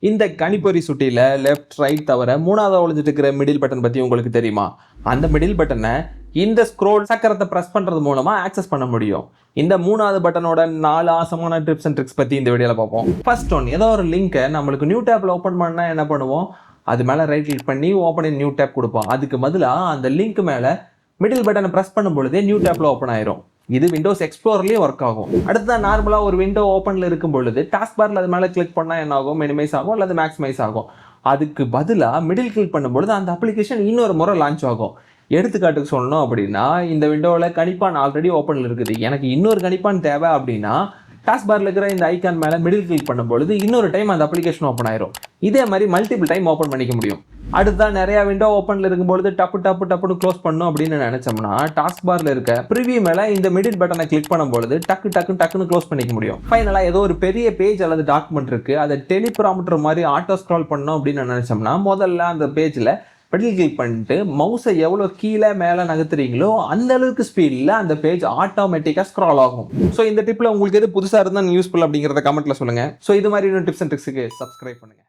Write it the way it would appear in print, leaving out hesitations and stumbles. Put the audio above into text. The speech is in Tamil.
இந்த கணிப்பொறி சுட்டியில லெஃப்ட் ரைட் தவிர மூணாவது ஒளிஞ்சிட்டு இருக்கிற மிடில் பட்டன் பத்தி உங்களுக்கு தெரியுமா? அந்த மிடில் பட்டனை இந்த ஸ்க்ரோல் சக்கரத்தை பிரஸ் பண்றது மூலமா ஆக்சஸ் பண்ண முடியும். இந்த மூணாவது பட்டனோட 4 ஆசமான டிப்ஸ் அண்ட் ட்ரிக்ஸ் பத்தி இந்த வீடியோல பார்ப்போம். ஃபர்ஸ்ட் ஒன், ஏதோ ஒரு லிங்கை நம்மளுக்கு நியூ டேப்ல ஓபன் பண்ணா என்ன பண்ணுவோம்? அது மேல ரைட் கிளிக் பண்ணி ஓபன் இன் நியூ டேப் கொடுப்போம். அதுக்கு பதிலா அந்த லிங்க் மேல மிடில் பட்டனை பிரஸ் பண்ணும் பொழுதே நியூ டேப்ல ஓபன் ஆயிரும். இது விண்டோஸ் எக்ஸ்ப்ளோரர்லயே ஒர்க் ஆகும். அடுத்ததான் நார்மலா ஒரு விண்டோ ஓப்பன்ல இருக்கும் பொழுது டாஸ்க் பார்ல அது மேல கிளிக் பண்ணா என்ன ஆகும்? மினிமைஸ் ஆகும் அல்லது மேக்ஸிமைஸ் ஆகும். அதுக்கு பதிலா மிடில் கிளிக் பண்ணும்பொழுது அந்த அப்ளிகேஷன் இன்னொரு முறை லான்ச் ஆகும். எடுத்துக்காட்டுக்கு சொல்லணும் அப்படின்னா, இந்த விண்டோவில் கணிப்பான் ஆல்ரெடி ஓப்பனில் இருக்குது, எனக்கு இன்னொரு கணிப்பான் தேவை அப்படின்னா டாஸ்க் பார்ல இருக்கிற இந்த ஐக்கான் மேல மிடில் கிளிக் பண்ணும்பொழுது இன்னொரு டைம் அந்த அப்ளிகேஷன் ஓப்பன் ஆயிரும். இதே மாதிரி மல்டிபிள் டைம் ஓப்பன் பண்ணிக்க முடியும். அடுத்ததான் நிறைய விண்டோ ஓப்பன்ல இருக்கும்பொழுது டப்புன்னு க்ளோஸ் பண்ணும் அப்படின்னு நினைச்சோம்னா டாஸ்க் பார்ல இருக்க ப்ரிவியூ மேல இந்த மிடில் பட்டனை கிளிக் பண்ணும்பொழுது டக்குன்னு க்ளோஸ் பண்ணிக்க முடியும். ஃபைனலா ஏதோ ஒரு பெரிய பேஜ் அல்லது டாக்குமெண்ட் இருக்கு, அதை டெலிபிராம்டர் மாதிரி ஆட்டோ ஸ்க்ரால் பண்ணணும் அப்படின்னு நினைச்சோம்னா முதல்ல அந்த பேஜ்ல மிடில் கிளிக் பண்ணிட்டு மவுஸை எவ்வளோ கீழே மேலே நகர்த்துறீங்களோ அந்த அளவுக்கு ஸ்பீடில் அந்த பேஜ் ஆட்டோமேட்டிக்காக ஸ்க்ரால் ஆகும். ஸோ இந்த டிப்பில் உங்களுக்கு எது புதுசாக இருந்தால் யூஸ்ஃபுல் அப்படிங்கிறத கமெண்ட்ல சொல்லுங்கள். ஸோ இது மாதிரி இன்னும் டிப்ஸ் அண்ட் ட்ரிக்ஸுக்கு சப்ஸ்கிரைப் பண்ணுங்கள்.